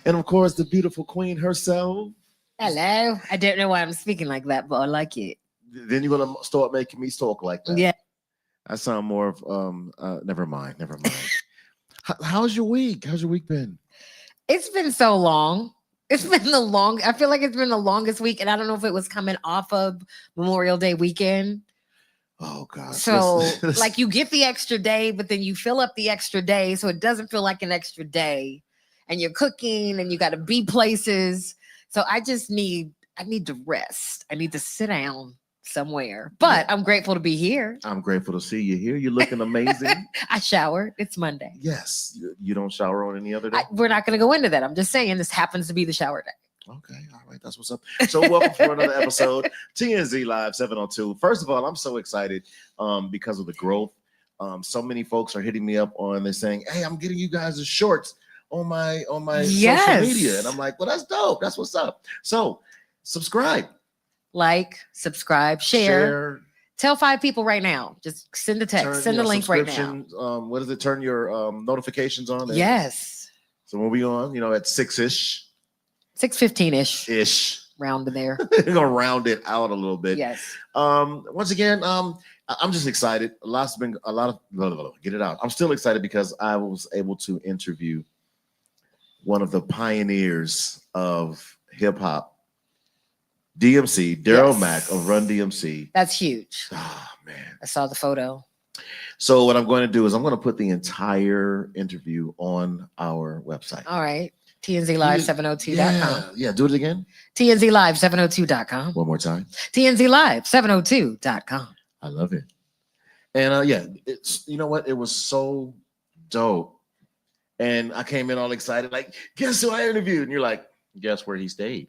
And of course, the beautiful queen herself. Hello. I don't know why I'm speaking like that, but I like it. Then you're gonna start making me talk like that. Yeah. I sound more of never mind, never mind. How's your week? How's your week been? It's been so long. It's been I feel like it's been the longest week, and I don't know if it was coming off of Memorial Day weekend. Oh gosh. So like you get the extra day, but then you fill up the extra day, so it doesn't feel like an extra day. And you're cooking and you got to be places. So I need to rest. I need to sit down somewhere. But I'm grateful to be here. I'm grateful to see you here. You're looking amazing. I showered. It's Monday. Yes. You don't shower on any other day? We're not going to go into that. I'm just saying this happens to be the shower day. Okay. All right. That's what's up. So welcome for another episode. TNZ Live 702. First of all, I'm so excited because of the growth. So many folks are hitting me up they're saying, hey, I'm getting you guys the shorts on my social media. And I'm like, well, that's dope. That's what's up. So subscribe. Like, subscribe, share. Tell 5 people right now. Just send a text. Send the link right now. What is it? Turn your notifications on. There. Yes. So when we on, at 6-ish. 6:15-ish. Ish. Round there. We're gonna round it out a little bit. Yes. Once again, I'm just excited. Get it out. I'm still excited because I was able to interview one of the pioneers of hip hop, DMC, Daryl Mack of Run DMC. That's huge. Oh man. I saw the photo. So what I'm going to do is I'm going to put the entire interview on our website. All right. TNZLive702.com. Yeah, do it again. TNZLive702.com. One more time. TNZLive702.com. I love it. And it's, you know what? It was so dope. And I came in all excited, like, guess who I interviewed? And you're like, guess where he stayed?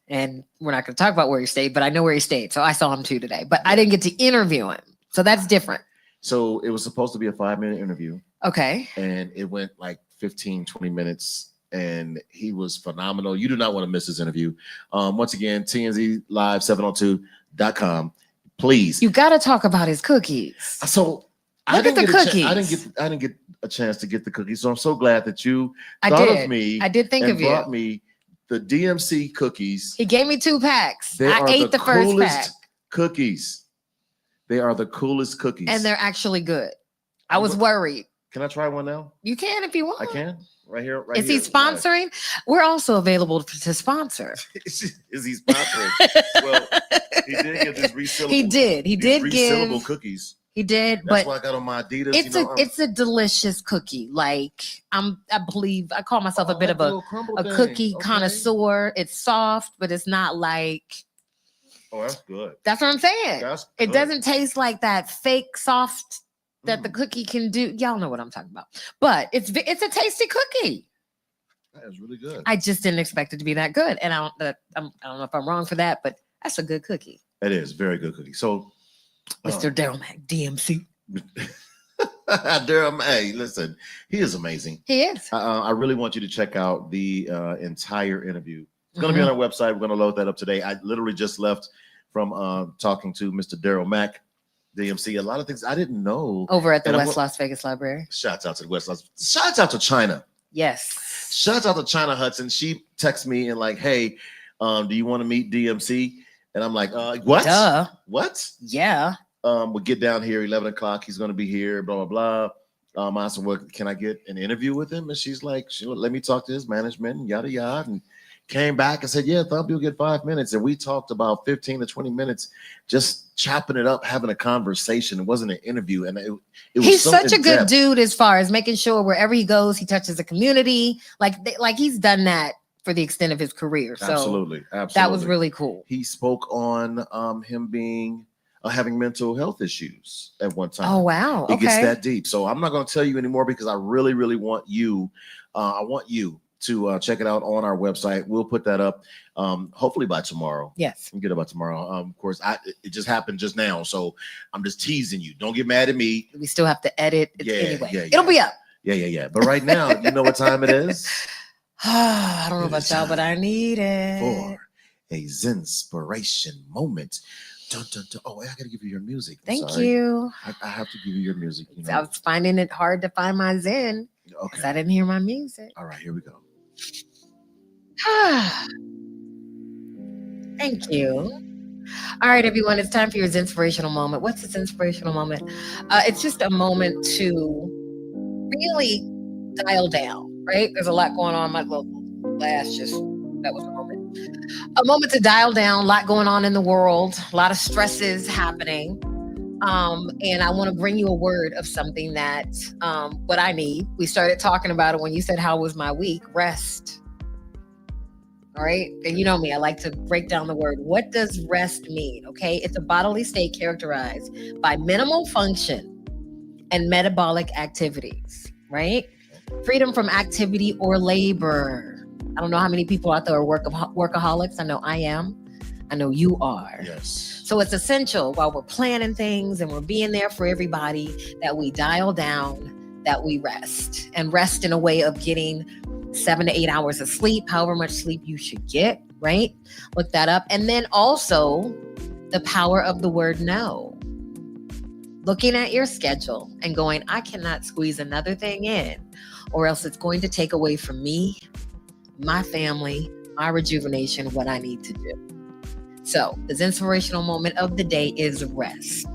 And we're not going to talk about where he stayed, but I know where he stayed. So I saw him too today, but I didn't get to interview him. So that's different. So it was supposed to be a 5-minute interview. Okay. And it went like 15, 20 minutes. And he was phenomenal. You do not want to miss this interview. Once again, TNZLive702.com. Please. You got to talk about his cookies. So look at the cookies. I didn't get a chance to get the cookies. So I'm so glad that you thought of me. I did think of you. Brought me the DMC cookies. He gave me 2 packs. I ate the first pack. Cookies. They are the coolest cookies. And they're actually good. I was worried. Can I try one now? You can if you want. I can. Right here. Is he sponsoring? We're also available to sponsor. Is he sponsoring? Well, he did give this refillable. He did give refillable cookies. He did, That's but why I got on my Adidas. It's a delicious cookie. Like I believe I call myself a bit of a cookie connoisseur. It's soft, but it's not like. Oh, that's good. That's what I'm saying. It doesn't taste like that fake soft that the cookie can do. Y'all know what I'm talking about. But it's a tasty cookie. That is really good. I just didn't expect it to be that good, and I don't know if I'm wrong for that, but that's a good cookie. It is very good cookie. So. Mr. Daryl Mack, DMC. Daryl Mack, hey, listen, he is amazing. He is. I really want you to check out the entire interview. It's going to be on our website. We're going to load that up today. I literally just left from talking to Mr. Daryl Mack, DMC. A lot of things I didn't know. Over at the West Las Vegas Library. Shouts out to the West Las. Shouts out to China. Yes. Shouts out to China Hudson. She texts me and like, hey, do you want to meet DMC? And I'm like, what? Duh. What? Yeah. We'll get down here 11 o'clock. He's going to be here, blah, blah, blah. I said, well, can I get an interview with him? And she's like, let me talk to his management and yada, yada. And came back and said, yeah, Thump, you'll get 5 minutes. And we talked about 15 to 20 minutes, just chopping it up, having a conversation. It wasn't an interview. And it was he's such a good dude as far as making sure wherever he goes, he touches the community. Like he's done that for the extent of his career. So absolutely. That was really cool. He spoke on him being having mental health issues at one time. Oh, wow. It gets that deep. So I'm not going to tell you anymore because I really, really want you. I want you to check it out on our website. We'll put that up hopefully by tomorrow. Yes. We'll get it by tomorrow. Of course, it just happened just now. So I'm just teasing you. Don't get mad at me. We still have to edit anyway. Yeah, It'll be up. Yeah. But right now, you know what time it is? I don't know about y'all, but I need it. For a Zinspiration moment. Dun, dun, dun. Oh, I got to give you your music. Thank you. I have to give you your music. I was finding it hard to find my Zen. Okay. I didn't hear my music. All right, here we go. Thank you. All right, everyone, it's time for your inspirational moment. What's this inspirational moment? It's just a moment to really dial down, right? There's a lot going on. My little flash just, that was a moment. A moment to dial down, a lot going on in the world, a lot of stresses happening. And I want to bring you a word of something that what I need. We started talking about it when you said, how was my week? Rest. All right. And you know me, I like to break down the word. What does rest mean? Okay. It's a bodily state characterized by minimal function and metabolic activities, right? Freedom from activity or labor. I don't know how many people out there are workaholics. I know I am. I know you are. Yes. So it's essential while we're planning things and we're being there for everybody that we dial down, that we rest, and rest in a way of getting 7 to 8 hours of sleep, however much sleep you should get, right? Look that up. And then also the power of the word no. Looking at your schedule and going, I cannot squeeze another thing in, or else it's going to take away from me, my family, my rejuvenation, what I need to do. So this inspirational moment of the day is rest.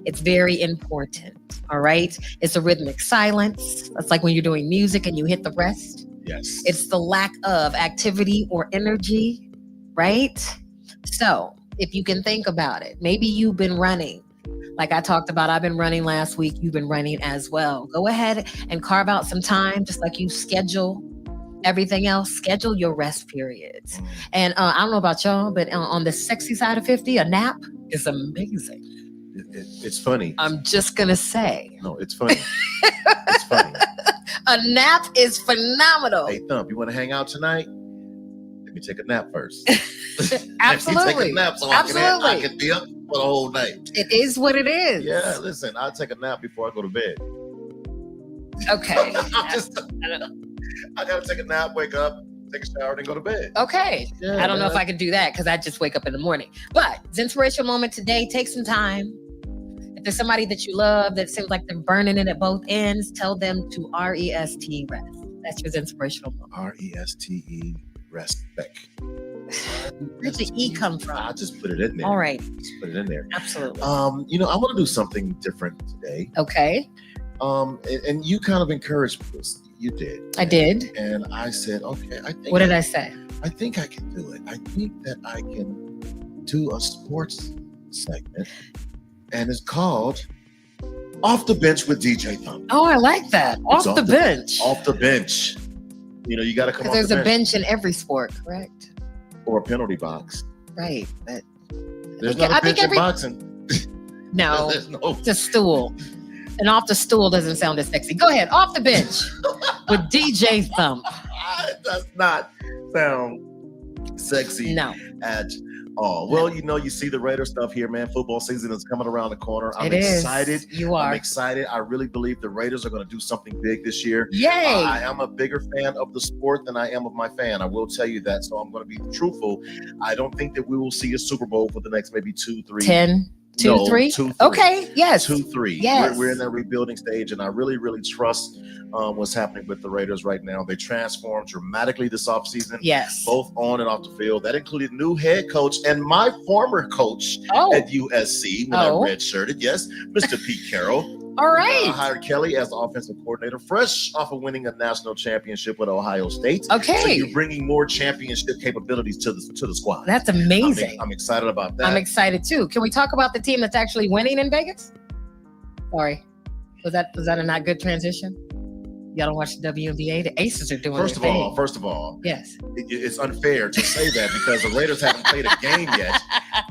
It's very important, all right? It's a rhythmic silence. That's like when you're doing music and you hit the rest. Yes. It's the lack of activity or energy, right? So if you can think about it, maybe you've been running. Like I talked about, I've been running last week. You've been running as well. Go ahead and carve out some time, just like you schedule everything else. Schedule your rest periods. And I don't know about y'all, but on the sexy side of 50, a nap is amazing. It's funny. I'm just going to say. No, it's funny. It's funny. A nap is phenomenal. Hey, Thump, you want to hang out tonight? Let me take a nap first. Absolutely. Let me take a nap so I can be up for the whole night. It is what it is. Yeah, listen, I'll take a nap before I go to bed. Okay. I gotta take a nap, wake up, take a shower, then go to bed. Okay. Yeah, I don't know if I could do that because I just wake up in the morning. But it's inspirational moment today. Take some time. If there's somebody that you love that seems like they're burning it at both ends, tell them to R-E-S-T, rest. That's your inspirational moment. R-E-S-T-E, respect. Where'd the E come from? I just put it in there. All right. Just put it in there. Absolutely. I want to do something different today. Okay. And you kind of encouraged this. You did. I did. And I said, okay, I think. What did I say? I think I can do it. I think that I can do a sports segment, and it's called Off the Bench with DJ Thump. Oh, I like that. Off the bench. Off the bench. You got to come off Because the there's a bench. bench in every sport, correct? Or a penalty box. Right. But There's not a bench in boxing. no, There's no. it's a stool. And off the stool doesn't sound as sexy. Go ahead, off the bench with DJ Thump. It does not sound sexy No. at all. Well, you see the Raider stuff here, man. Football season is coming around the corner. I'm It is. excited. You are. I'm excited. I really believe the Raiders are going to do something big this year. Yay. I am a bigger fan of the sport than I am of my fan. I will tell you that. So I'm going to be truthful. I don't think that we will see a Super Bowl for the next maybe 2, 3. 10, 2, No, 3? 2, 3. Okay, yes. 2, 3. Yes. We're in that rebuilding stage, and I really, really trust what's happening with the Raiders right now. They transformed dramatically this offseason, Yes. both on and off the field. That included new head coach and my former coach Oh, at USC when I redshirted. Yes, Mr. Pete Carroll. all right. Hired Kelly as offensive coordinator, fresh off of winning a national championship with Ohio State. So Okay. you're bringing more championship capabilities to the squad. That's amazing. I'm excited about that. I'm excited too. Can we talk about the team that's actually winning in Vegas? Sorry. Was that a not good transition? Y'all don't watch the WNBA? The Aces are doing First of all, yes. it's unfair to say that because the Raiders haven't played a game yet,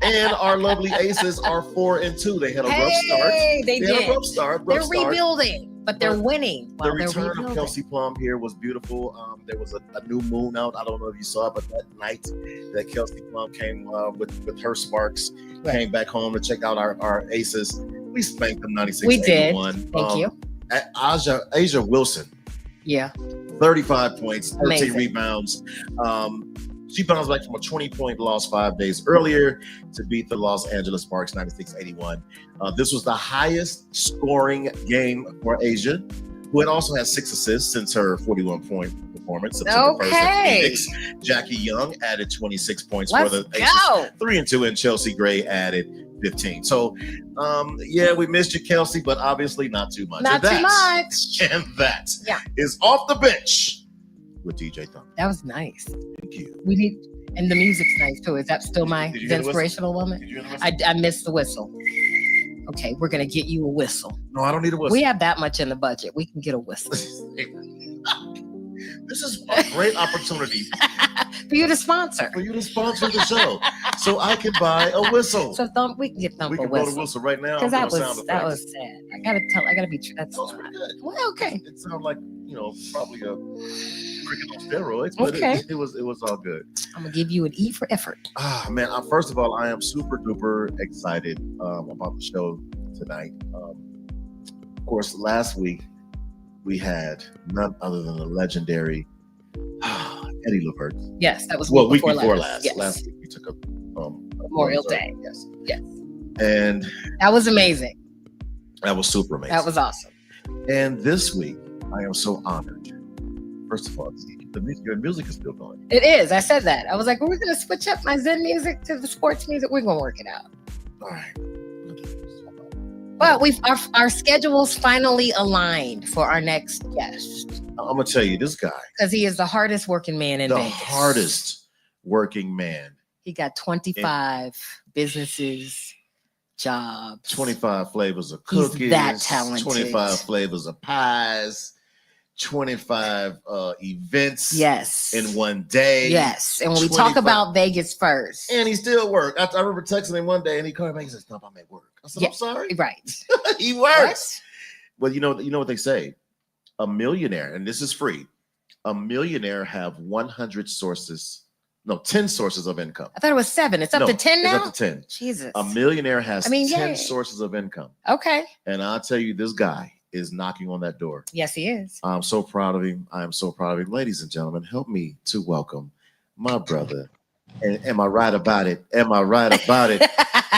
and our lovely Aces are 4-2. They had a rough start. They had did. a rough start. They're rebuilding, but they're winning. The while they're return of rebuilding. Kelsey Plum here was beautiful. There was a new moon out. I don't know if you saw it, but that night that Kelsey Plum came with her sparks, came back home to check out our Aces. We spanked them 96-81. We did. Thank you. Asia Wilson. Yeah. 35 points, 13 Amazing. rebounds. She bounced back from a 20-point loss 5 days earlier to beat the Los Angeles Sparks 96-81. This was the highest scoring game for Asia, who had also had 6 assists since her 41-point performance September 1st in Okay. Phoenix. Jackie Young added 26 points Let's for the Aces. go. 3-2, and Chelsea Gray added 15. So, yeah, we missed you, Kelsey, but obviously not too much. Not too much. And that Yeah. is Off the Bench with DJ Thumb. That was nice. Thank you. We need, and the music's nice too. Is that still my Did you hear the whistle? inspirational moment? Did you hear the whistle? I missed the whistle. Okay, we're gonna get you a whistle. No, I don't need a whistle. We have that much in the budget. We can get a whistle This is a great opportunity for you to sponsor. for you to sponsor the show, so I can buy a whistle. So we can get Thump We a can blow the whistle. whistle right now. Because that I'm doing was sound that effects. was sad. I gotta be true. That's That was pretty good. well, okay. It sounded like, probably a freaking on steroids, but Okay. it was all good. I'm gonna give you an E for effort. Ah, man. First of all, I am super duper excited about the show tonight. Of course, last week we had none other than the legendary Eddie Levert. Yes, that was Well, week week before last. last. Yes. Last week we took a Memorial Day. Yes. Yes. And That was amazing. that was super amazing. That was awesome. And this week, I am so honored. First of all, your music is still going. It is. I said that. I was like, we're gonna switch up my Zen music to the sports music. We're gonna work it out. All right. But our schedules finally aligned for our next guest I'm gonna tell you, this guy, because he is the hardest working man in the Vegas. hardest working man. He got 25 businesses, jobs. 25 flavors of He's cookies. that talented. 25 flavors of pies. 25 events. Yes. In one day. Yes. And when we talk 25 about Vegas first. And he still worked. I remember texting him one day, and he called me back and said, "Stop, I'm at work." I said, Yeah. "I'm sorry." Right. He works. Well, you know what they say. A millionaire, and this is free. A millionaire have 100 sources. No, 10 sources of income. I thought it was 7. It's up No, to 10 now? It's up to 10. Jesus. A millionaire has 10 yay. sources of income. Okay. And I'll tell you, this guy is knocking on that door. Yes, he is. I'm so proud of him. I am so proud of him. Ladies and gentlemen, help me to welcome my brother. And am I right about it? Am I right about it?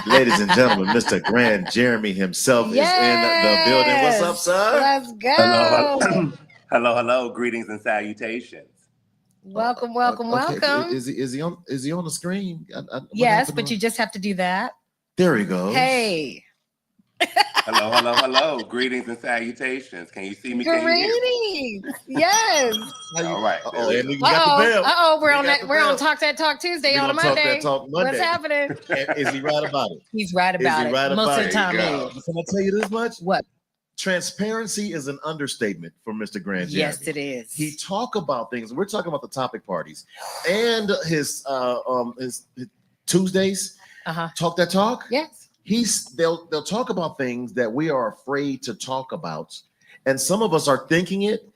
Ladies and gentlemen, Mr. Grand Jeremy himself is in the building. What's up, sir? Let's go. Hello. Hello. Greetings and salutations. Welcome. Okay. Is he on the screen? What Yes, happened but on- you just have to do that. There he goes. Hey. Hello. Greetings and salutations. Can you see me? Can you hear me? Greetings. Yes. All right. Oh, and you got the bell. We're We on got that. the We're on bell. Talk That Talk Tuesday We on a gonna talk Monday. that talk Monday. What's happening? And is he right about it? He's right Is he about it. right Most about of the it? time, There you go. he is. Can I tell you this much? What? Transparency is an understatement for Mr. Grand Jeremy. Yes, it is. He talk about things. We're talking about the topic parties and his Tuesdays. Uh-huh. Talk that talk. Yes. They'll talk about things that we are afraid to talk about, and some of us are thinking it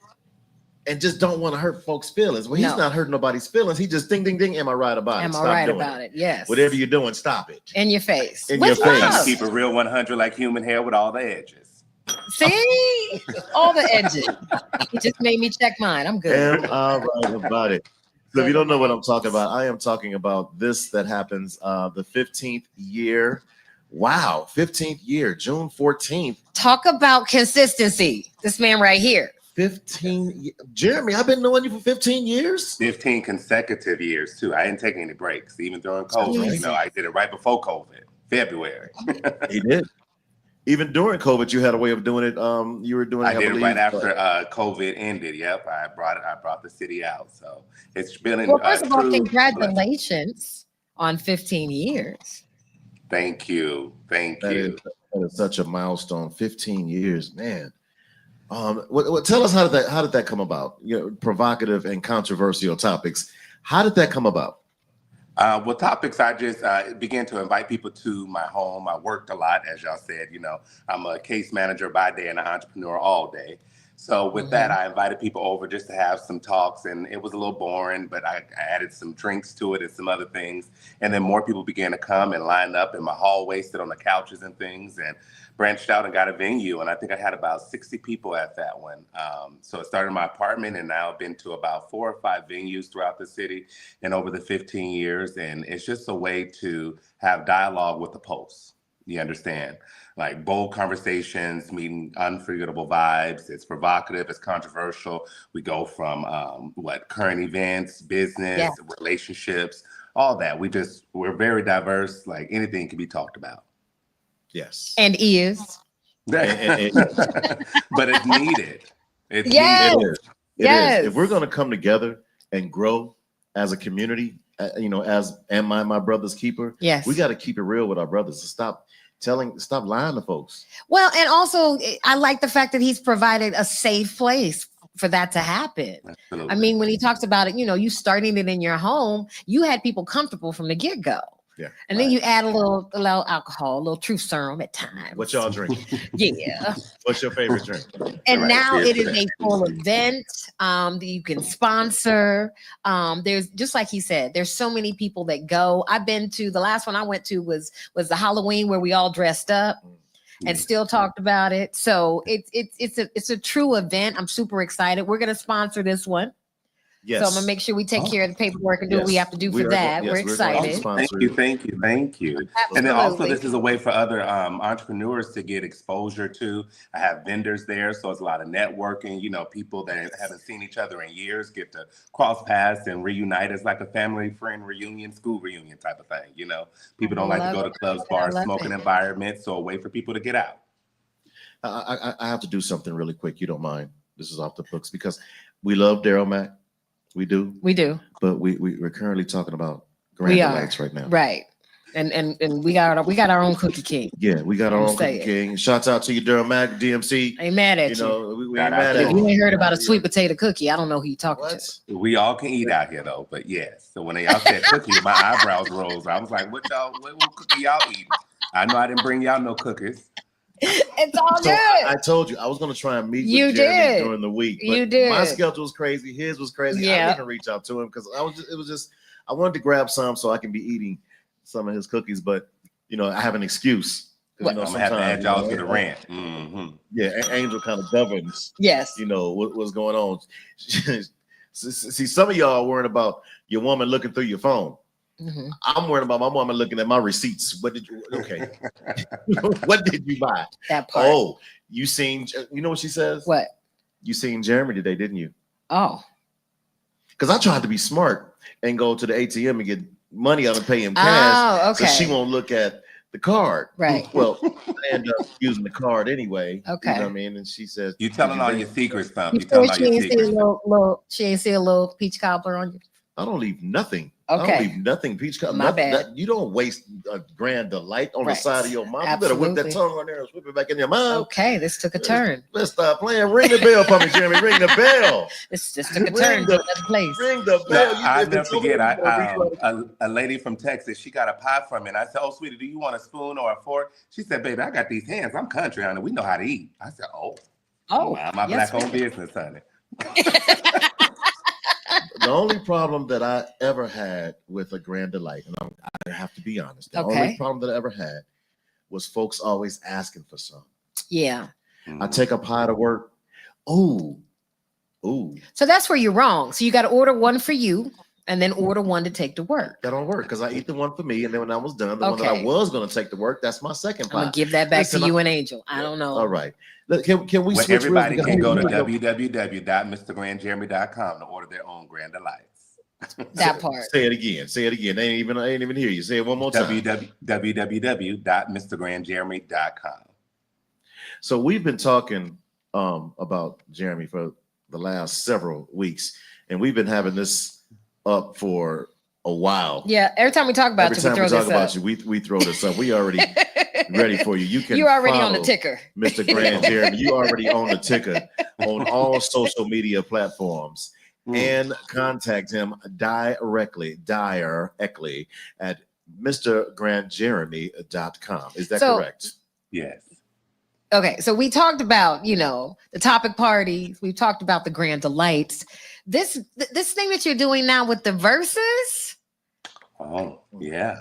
and just don't want to hurt folks' feelings. Well, he's No. not hurting nobody's feelings. He just ding ding ding. Am I right about it? Am I Stop right doing about it? Yes. Whatever you're doing, stop it. In your face. In With your face. love. Keep it real 100 like human hair with all the edges. See? All the edges. He just made me check mine. I'm good. Am I right about it? So if you don't know what I'm talking about, I am talking about this that happens the 15th year. Wow, 15th year, June 14th. Talk about consistency. This man right here. 15. Jeremy, I've been knowing you for 15 years. 15 consecutive years, too. I didn't take any breaks, even during COVID. right. You know, I did it right before COVID, February. He did. Even during COVID, you had a way of doing it. You were doing. I did it believe, right after COVID ended. Yep, I brought the city out. So it's been Well, first of all, true blessing. congratulations on 15 years. Thank you. that is such a milestone. 15 years, man. Tell us how did that come about? Provocative and controversial topics. How did that come about? Well, topics, I just began to invite people to my home. I worked a lot, as y'all said. I'm a case manager by day and an entrepreneur all day. So with that, I invited people over just to have some talks, and it was a little boring, but I added some drinks to it and some other things. And then more people began to come and line up in my hallway, sit on the couches and things, and branched out and got a venue. And I think I had about 60 people at that one. So it started in my apartment, and now I've been to about 4 or 5 venues throughout the city and over the 15 years. And it's just a way to have dialogue with the Pulse. You understand? Like bold conversations, meeting unforgettable vibes. It's provocative, it's controversial. We go from current events, business, Yeah. relationships, all that. We're very diverse. Like anything can be talked about. Yes. And is. But it's needed. It's Yes. needed. It is. Yes. If we're going to come together and grow as a community, my brother's keeper, Yes. we got to keep it real with our brothers. Stop lying to folks. Well, and also I like the fact that he's provided a safe place for that to happen. Absolutely. I mean, when he talks about it, you starting it in your home, you had people comfortable from the get-go. Yeah. And then you add a little alcohol, a little truth serum at times. What y'all drink? Yeah. What's your favorite drink? And Right, now it cheers is to a full event that you can sponsor. There's, just like he said, there's so many people that go. I've been to, the last one I went to was the Halloween where we all dressed up and still talked about it. So it's a true event. I'm super excited. We're gonna sponsor this one. Yes. So I'm gonna make sure we take care of the paperwork and do what we Yes. have to do We for are that. yes, We're we're going to excited. sponsor Thank you. Absolutely. And then also this is a way for other entrepreneurs to get exposure to. I have vendors there, so it's a lot of networking. People that haven't seen each other in years get to cross paths and reunite as like a family friend reunion, school reunion type of thing. People don't like to go to clubs, bars, smoking environments, so a way for people to get out. I have to do something really quick. You don't mind? This is off the books because we love Daryl Mack. We do. We do. But we're currently talking about Grand We are. Delights right now. Right. And we got our own cookie king. Yeah, we got our I'm own Cookie saying. King. Shouts out to you, Daryl Mack, DMC. I ain't mad at you. We ain't mad If at you you. ain't heard about a sweet potato cookie, I don't know who you talking What? to. We all can eat out here though, but yes. So when y'all said cookie, my eyebrows rose. I was like, what cookie y'all eating? I know I didn't bring y'all no cookies. It's all So good. I told you I was going to try and meet You with Jeremy did. during the week. But You did. My schedule was crazy. His was crazy. Yeah. I didn't reach out to him because I wanted to grab some so I can be eating some of his cookies, but I have an excuse. What? I'm gonna have to add y'all to the rant. Yeah, Angel kind of governs. Yes. What's going on. See, some of y'all are worrying about your woman looking through your phone. Mhm. I'm worried about my woman looking at my receipts. What did you? Okay, what did you buy? That part. Oh, you seen? You know what she says? What? You seen Jeremy today, didn't you? Oh. Because I tried to be smart and go to the ATM and get money out and pay him cash, Oh, okay. so she won't look at the card. Right. Well, I end up using the card anyway. Okay. You know what I mean? And she says, You telling all your secrets, Thump. You You telling sure all she your ain't see a secrets. she ain't see a little peach cobbler on you? I don't leave nothing. I Okay. don't leave nothing. Peach cup. My bad. You don't waste a Grand Delight on Right. the side of your mouth. You better whip that Absolutely. tongue on there and whip it back in your mouth. Okay, this took a turn. Let's stop playing. Ring the bell for me, Jeremy. Ring the bell. This just took a Ring turn the- to another place. Ring the No, bell. I'll never forget. A lady from Texas, she got a pie from me, and I said, "Oh, sweetie, do you want a spoon or a fork?" She said, "Baby, I got these hands. I'm country, honey. We know how to eat." I said, "Oh, Oh, my yes, black-owned business, honey." The only problem that I ever had with a Grand Delight, and I have to be honest, the Okay. only problem that I ever had was folks always asking for some. Yeah. I take a pie to work. Ooh. So that's where you're wrong. So you got to order one for you and then order one to take to work. That don't work because I eat the one for me, and then when I was done, the one that I Okay. was going to take to work, that's my second I'm pie. gonna give that back Listen, to you and Angel. I don't know. All right. Can we Well, switch? everybody real- can go to we gotta- www.mrgrandjeremy.com to order their own Grand Delights. That part. Say it again. Say it again. I ain't even hear you. Say it one more time. www.mrgrandjeremy.com. So we've been talking about Jeremy for the last several weeks, and we've been having this up for a while. Yeah. Every time we talk about Every you, time we we throw talk this about up. you, we throw this up. We already ready for you. You can. You're already on the follow ticker. Mr. Grand Jeremy. You already on the ticker on all social media platforms. And contact him directly at mrgrandjeremy.com. Is that So- correct? Yes. Okay, so we talked about, the topic parties. We've talked about the Grand Delights. This thing that you're doing now with the verses, Oh, yeah.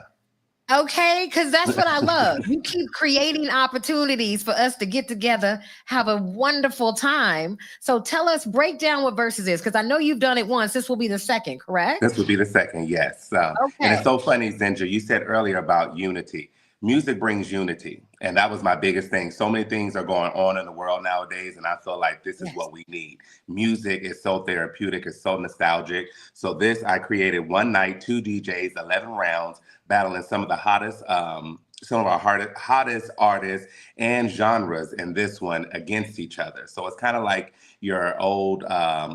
okay, because that's what I love. You keep creating opportunities for us to get together, have a wonderful time. So tell us, break down what verses is, because I know you've done it once. This will be the second, correct? This would be the second, yes. And Okay. it's so funny, Zinja, you said earlier about unity. music brings unity. And that was my biggest thing. So many things are going on in the world nowadays, and I feel like this is Yes. what we need. Music is so therapeutic, it's so nostalgic. So this, I created one night, 2 DJs, 11 rounds, battling some of the hottest, some of our hottest artists and genres in this one against each other. So it's kind of like your old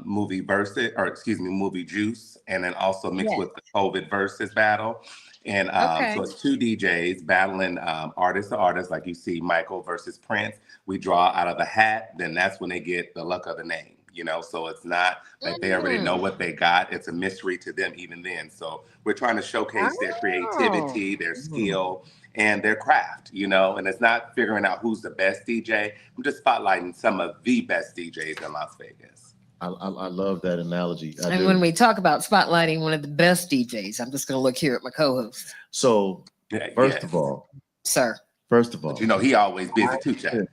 movie movie Juice, and then also mixed Yes. with the COVID versus battle. And Okay. so it's 2 DJs battling artist to artist, like you see Michael versus Prince. We draw out of the hat, then that's when they get the luck of the name, you know? So it's not like they already know what they got. It's a mystery to them even then. So we're trying to showcase their creativity, their skill, and their craft, you know? And it's not figuring out who's the best DJ. I'm just spotlighting some of the best DJs in Las Vegas. I love that analogy. I And do. when we talk about spotlighting one of the best DJs, I'm just going to look here at my co-host, So Yeah, first yes. of all, sir. But you know, he always busy too, Chad.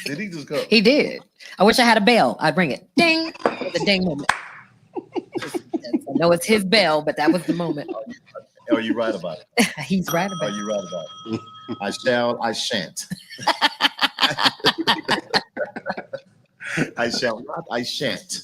Did he just go? He did. I wish I had a bell. I'd ring it. Ding. With a ding moment. I know it's his bell, but that was the moment. Are you right about it? He's right about Are it. you right about it? I shall, I shan't. I shall not, I shan't.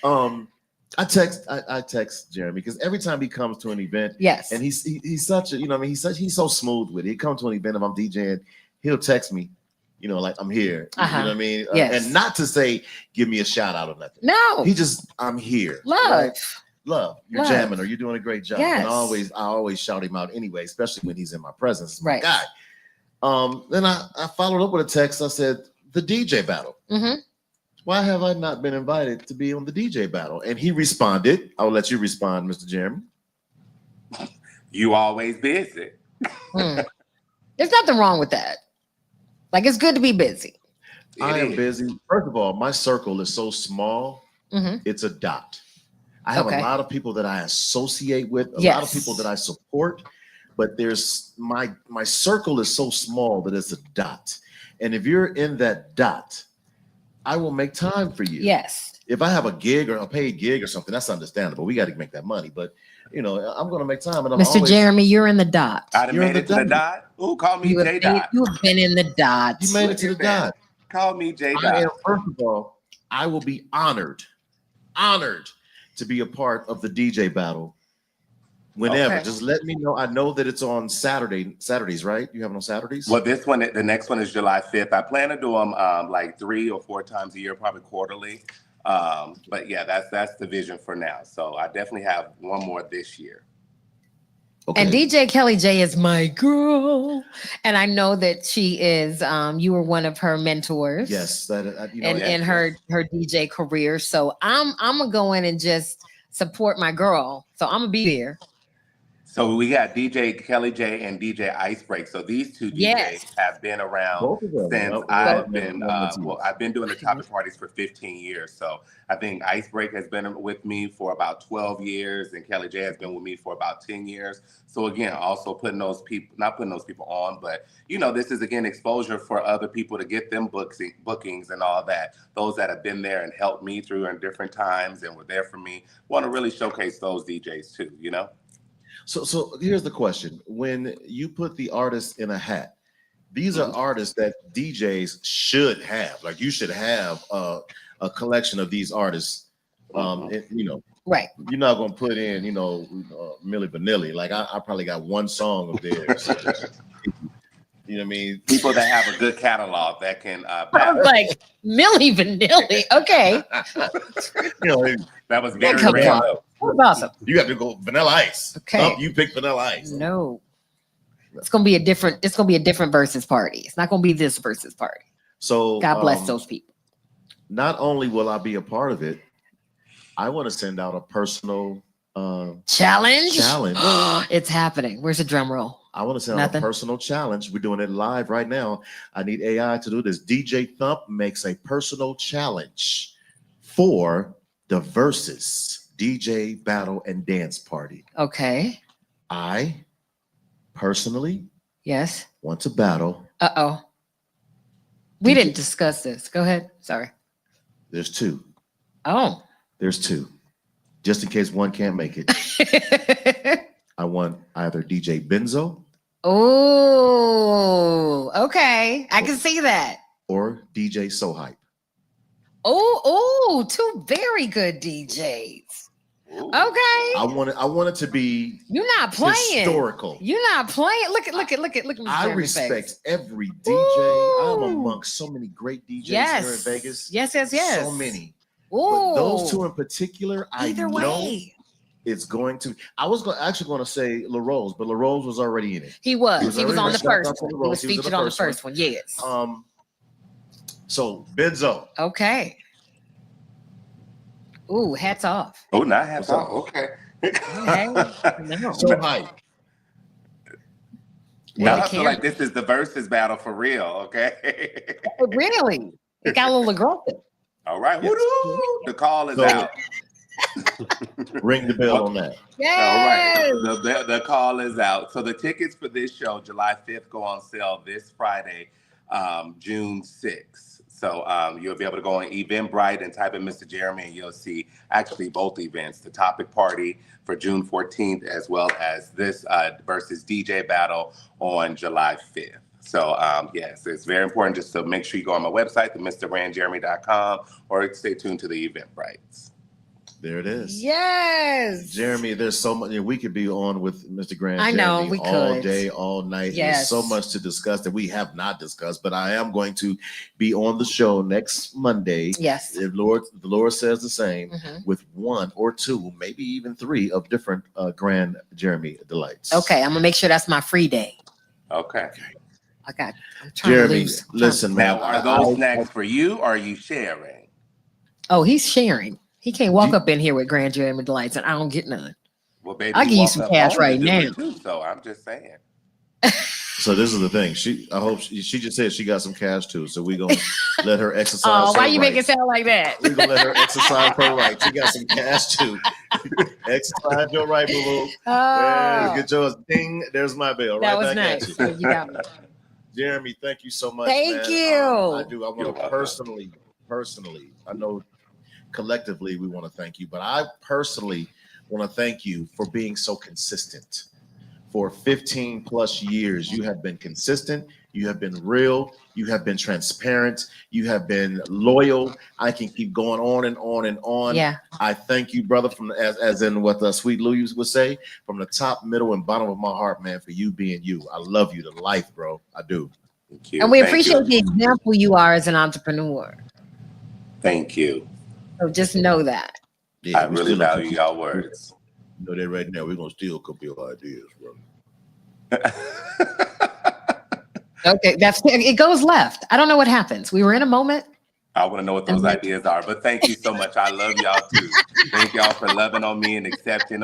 I text Jeremy because every time he comes to an event, Yes. and he's such a, you know, I mean, he's so smooth with it. He comes to an event if I'm DJing, he'll text me, you know, like I'm here. You know what I mean? Yes. And not to say give me a shout out or nothing. No. He just, I'm here. Love. Right? Love. You're Love. jamming or you're doing a great job. Yes. And I always shout him out anyway, especially when he's in my presence. It's my Right. guy. Then I followed up with a text. I said, the DJ battle. Mm-hmm. Why have I not been invited to be on the DJ battle? And he responded. I'll let you respond, Mr. Jeremy. You always busy. There's nothing wrong with that. Like, it's good to be busy. I am is. busy. First of all, my circle is so small, Mm-hmm. it's a dot. I have Okay. a lot of people that I associate with, a lot of Yes. people that I support, but there's my circle is so small that it's a dot. And if you're in that dot, I will make time for you. Yes. If I have a gig or a paid gig or something, that's understandable. We got to make that money, but you know, I'm going to make time. And I'm Mr. always, Jeremy, you're in the dot. I done You're made in it to the the dot. Ooh, call me You have, J been, Dot. you have been in the dot. You made it to the Look at that. dot. Call me J I am, Dot. first of all, I will be honored to be a part of the DJ battle whenever. Okay. Just let me know. I know that it's on Saturdays, right? You have it on Saturdays? Well, the next one is July 5th. I plan to do them like 3 or 4 times a year, probably quarterly. But yeah, that's the vision for now. So I definitely have one more this year. Okay. And DJ Kelly J is my girl. And I know that she is, you were one of her mentors. Yes, that you know, in her DJ career. So I'm gonna go in and just support my girl. So I'm gonna be there. So we got DJ Kelly J and DJ Icebreak. So these 2 DJs Yes. have been around both of them. since Well, I've been doing the topic parties for 15 years. So I think Icebreak has been with me for about 12 years, and Kelly J has been with me for about 10 years. So again, also not putting those people on, but you know, this is again exposure for other people to get them bookings and all that. Those that have been there and helped me through in different times and were there for me, want to really showcase those DJs too, you know? So here's the question: when you put the artist in a hat, these are artists that DJs should have. Like you should have a collection of these artists. You know, Right. you're not gonna put in, you know, Milli Vanilli. Like I probably got one song of theirs. You know what I mean? People that have a good catalog that can I'm battle. like Milli Vanilli. Okay. You know, That was very Come rare. on. That's awesome. you have to go Vanilla Ice. Okay. You pick Vanilla Ice. No. It's gonna be a different versus party. It's not gonna be this versus party. So God bless those people. Not only will I be a part of it, I want to send out a personal Challenge. challenge. It's happening. Where's the drum roll? I want to send out a Nothing. personal challenge. We're doing it live right now. I need AI to do this. DJ Thump makes a personal challenge for the Versus DJ Battle and Dance Party. Okay. I personally Yes. want to battle. Uh-oh. We didn't discuss this. Go ahead. Sorry. There's 2. Oh. There's 2. Just in case one can't make it. I want either DJ Benzo Oh, okay. I can see that. or DJ So Hype. Oh, two very good DJs. Ooh. Okay. I want it to be You're not playing. historical. You're not playing. Look at Mr. I Jeremy's respect face. every DJ. I'm Ooh. amongst so many great DJs Yes. here in Vegas. Yes. So many. Ooh. But those two in particular, Either I know way. it's going to. I was actually going to say La Rose, but La Rose was already in it. He was. He was He was already on the shout out first to one. the He Rose. was He was in featured the on the first one. first one. Yes. So Benzo. Okay. Ooh, hats off. Oh, not half What's up? off. Okay. Okay. No. So Hype. Now Yeah, I feel like this is the versus battle for real. Okay. Really? It got a little aggressive. All right. Yes. Woo-doo. The call is So- out. Ring the bell on that. Yes. All right. The call is out. So the tickets for this show, July 5th, go on sale this Friday, June 6th. So you'll be able to go on Eventbrite and type in Mr. Jeremy, and you'll see actually both events, the topic party for June 14th, as well as this versus DJ battle on July 5th. So yes, it's very important just to make sure you go on my website, the MrGrandJeremy.com, or stay tuned to the Eventbrites. There it is. Yes. Jeremy, there's so much. We could be on with Mr. Grand. I know, Jeremy we all could. day, all night. Yes. There's so much to discuss that we have not discussed. But I am going to be on the show next Monday. Yes. If the Lord says the same, Mhm. with one or two, maybe even three of different Grand Jeremy delights. Okay, I'm gonna make sure that's my free day. Okay. I'm trying to Jeremy, lose. listen, man. Now, are those snacks for you, or are you sharing? Oh, he's sharing. He can't walk Do- up in here with Grand Jeremy Delights and I don't get none. Well, baby, I'll give you walk some up cash home right to do it now. too, so I'm just saying. So this is the thing. I hope she just said she got some cash too. So we gonna let her exercise. Oh, why her you make it rights. sound like that? We're gonna let her exercise her right. She got some cash too. Exercise your right, boo boo. Oh, Get yours. Ding. There's my bill. that Right was back nice. at you. You got me. Jeremy, thank you so much. Thank man. you. I do. I You're want to welcome. personally. I know collectively we want to thank you, but I personally want to thank you for being so consistent. For 15 plus years, you have been consistent. You have been real. You have been transparent. You have been loyal. I can keep going on and on and on. Yeah. I thank you, brother, from as in what Sweet Louis would say, from the top, middle, and bottom of my heart, man, for you being you. I love you to life, bro. I do. Thank you. And we Thank appreciate you. the example you are as an entrepreneur. Thank you. So just know that. Yeah, I we really still value y'all words. You know that right now. We're gonna steal a couple of ideas, bro. Okay, it goes left. I don't know what happens. We were in a moment. I want to know what those ideas are, but thank you so much. I love y'all too. Thank y'all for loving on me and accepting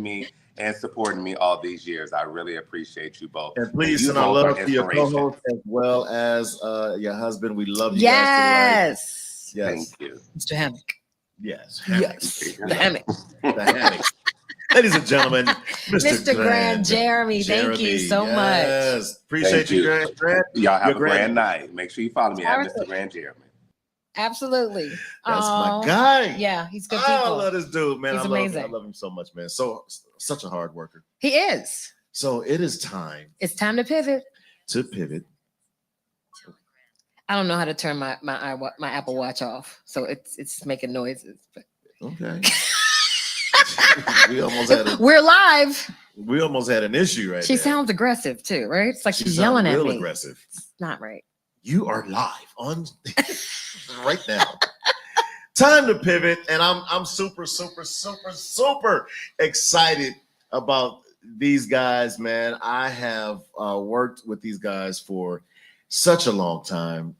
me, and supporting me all these years. I really appreciate you both. And please You send our both are love to your inspiration. co-host as well as your husband. We love you guys Yes. to life. Yes. Thank you. Mr. Hammock. Yes. Yes. The Hammock. The hammock. Ladies and gentlemen, Mr. Grand Jeremy, thank you so much. Yes. Appreciate Thank you, you. Grant. Y'all have Your a grand grand- night. Make sure you follow me at Alright. Mr. Grand Jeremy. Absolutely. That's Aw. my guy. Yeah, he's good Oh, I people. love this dude, man. He's I amazing. love him so much, man. So such a hard worker. He is. So it is time It's time to pivot. to pivot. I don't know how to turn my Apple Watch off, so it's making noises. But Okay. we almost had an issue right She there. sounds aggressive too, right? It's like She she's sounds yelling at real me. aggressive. It's not right. You are live on right now. Time to pivot, and I'm super excited about these guys, man. I have worked with these guys for such a long time.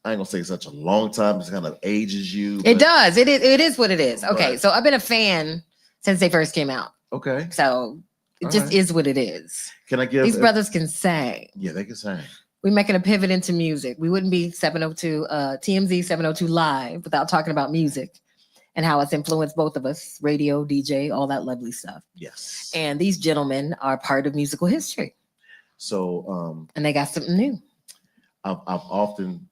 I ain't gonna say such a long time. It kind of ages you. It but- does. It is what it is. Okay, But- so I've been a fan since they first came out. Okay. So it All just right. is what it is. Can I give These brothers can sing. Yeah, they can sing. We're making a pivot into music. We wouldn't be 702 TMZ 702 live without talking about music and how it's influenced both of us, radio, DJ, all that lovely stuff. Yes. And these gentlemen are part of musical history, So and they got something new. I've often,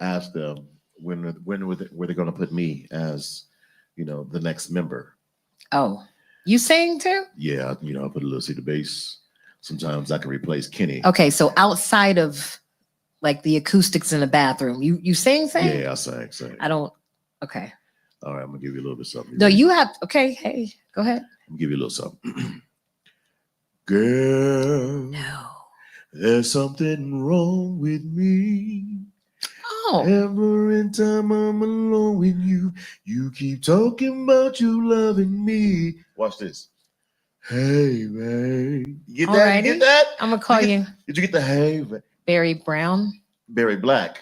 asked them when were they going to put me as, the next member. Oh, you sing too? Yeah, I put a little see the bass. sometimes I can replace Kenny. Okay, so outside of like the acoustics in the bathroom, you sing? Yeah, I sang. I don't. Okay. All right, I'm gonna give you a little bit of something. No, you have. Okay, hey, go ahead. I'm gonna give you a little something. Girl, No. there's something wrong with me. Oh, Every time I'm alone with you, you keep talking about you loving me. Watch this. Hey, man. You get that? You Alrighty. get that? I'm gonna call you Did you get the hey? Man? Barry Brown. Barry Black.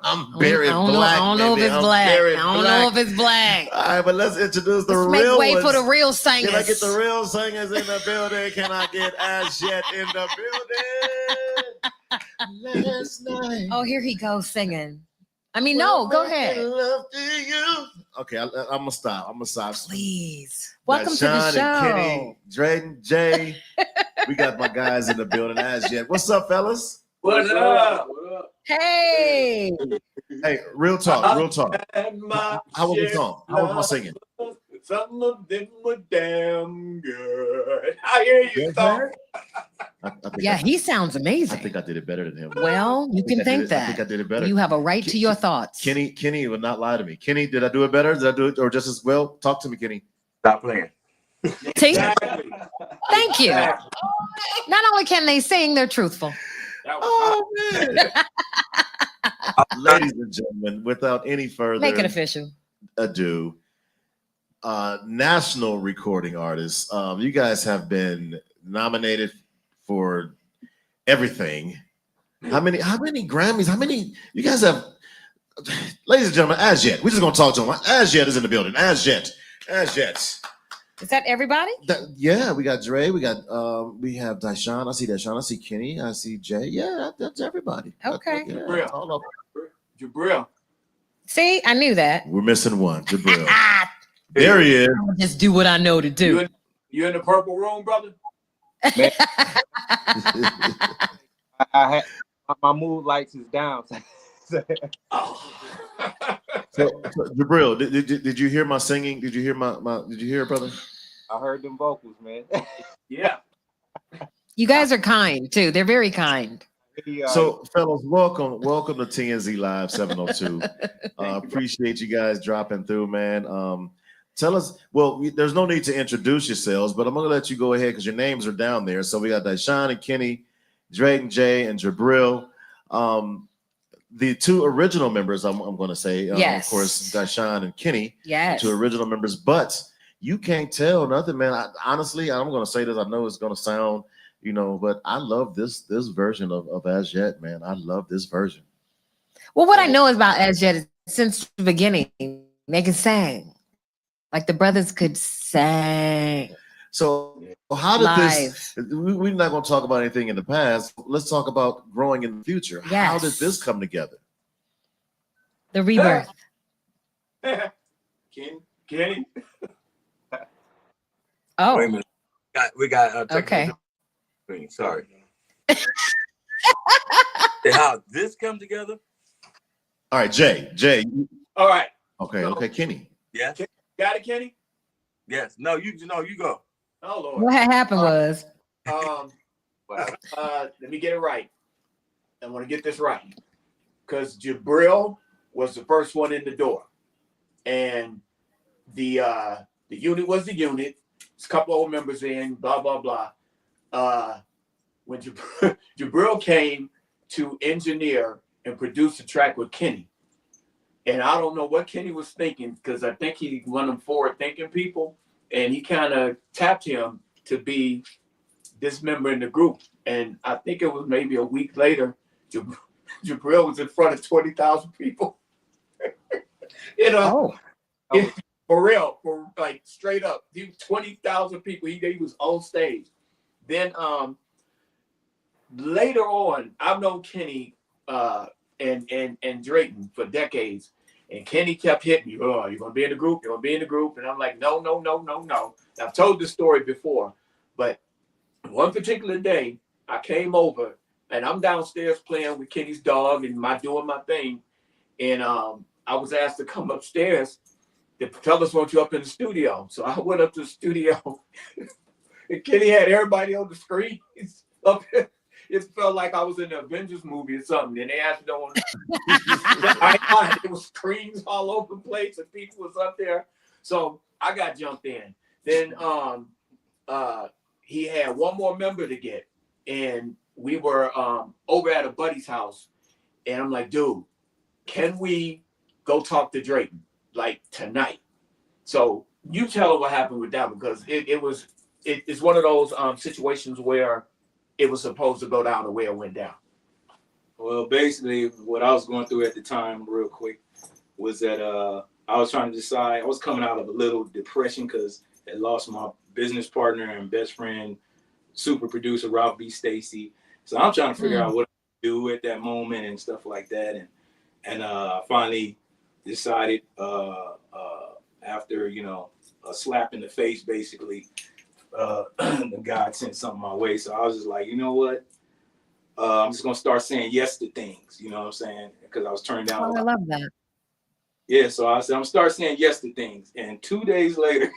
I'm Barry Black. I don't know if baby. it's I'm black. Barry I don't Black. know if it's black. All right, but let's introduce the Let's make real way ones. for the real singers. Can I get the real singers in the building? Can I get As Yet in the building? Last night. Oh, here he goes singing. I mean, no, go ahead. Love to you. Okay, I'm gonna stop. Please. Welcome to the Dashawn show. and Kenny, Drayton, Jay. We got my guys in the building. As Yet. What's up, fellas? What's up? Hey. Hey, real talk. How was the song? How was my singing? Some of them were damn good. I hear you, song. Yeah, he sounds I amazing. think I did it better than him. Well, you can think I think I that. did it better. You have a right to your thoughts. Kenny would not lie to me. Kenny, did I do it better? Did I do it or just as well? Talk to me, Kenny. Stop playing. See? Thank you. Not only can they sing, they're truthful. Oh man. Ladies and gentlemen, without any further Make it official. ado, national recording artists. You guys have been nominated for everything. How many Grammys? How many you guys have? Ladies and gentlemen, As Yet. We're just gonna talk to him. As Yet is in the building. As Yet. Is that everybody? Yeah, we got Dre, we have Dashawn. I see Dashawn, I see Kenny, I see Jay. Yeah, that's everybody. Okay. Yeah, all of Jabril. See, I knew that. We're missing one, Jabril. There he is. I'm gonna just do what I know to do. You in the purple room, brother? I had my mood lights is down. Oh. So, Jabril, did you hear my singing? Did you hear did you hear it, brother? I heard them vocals, man. Yeah. You guys are kind too. They're very kind. So, fellas, welcome to TNZ Live 702. Appreciate you guys dropping through, man. Tell us, there's no need to introduce yourselves, but I'm going to let you go ahead because your names are down there. So we got Dashawn and Kenny, Drayton, Jay, and Jabril. The two original members, I'm going to say, yes. Of course, Dashawn and Kenny, yes. two original members, but you can't tell nothing, man. Honestly, I'm going to say this. I know it's going to sound, but I love this version of As Yet, man. I love this version. Well, what I know about As Yet is since the beginning, they can sing. Like the brothers could sing. So how did Live. we're not going to talk about anything in the past. Let's talk about growing in the future. Yes. How did this come together? The rebirth. Kenny. Oh, Wait a minute. We got okay. Sorry. How this come together? All right, Jay. All right. Okay, Kenny. Yes. Got it, Kenny? Yes. No, you go. Oh, Lord. What had happened was Let me get it right. I want to get this right. Because Jabril was the first one in the door. And the unit was the unit. There's a couple old members in, blah, blah, blah. When Jabril came to engineer and produce the track with Kenny. And I don't know what Kenny was thinking, because I think he one of them forward-thinking people, and he kind of tapped him to be this member in the group. And I think it was maybe a week later, Jabril was in front of 20,000 people. For real, for like straight up, 20,000 people. He was on stage. Then later on, I've known Kenny and Drayton for decades, and Kenny kept hitting me. Oh, you're gonna be in the group. You're gonna be in the group, and I'm like, no. I've told this story before, but one particular day, I came over, and I'm downstairs playing with Kenny's dog and doing my thing, and I was asked to come upstairs. The fellas want you up in the studio, so I went up to the studio. Kenny had everybody on the screen. Up there. It felt like I was in the Avengers movie or something. And they asked me on there was screens all over the place and people was up there. So I got jumped in. Then he had one more member to get. And we were over at a buddy's house. And I'm like, dude, can we go talk to Drayton like tonight? So you tell her what happened with that, because it's one of those situations where it was supposed to go down the way it went down. Well, basically, what I was going through at the time, real quick, was that I was trying to decide. I was coming out of a little depression because I lost my business partner and best friend, super producer Ralph B. Stacy. So I'm trying to figure out what to do at that moment and stuff like that. And I finally decided after, a slap in the face, basically, God sent something my way. So I was just like, you know what? I'm just going to start saying yes to things, you know what I'm saying? Because I was turned down. Oh, I love that. Yeah, so I said, I'm start saying yes to things. And 2 days later,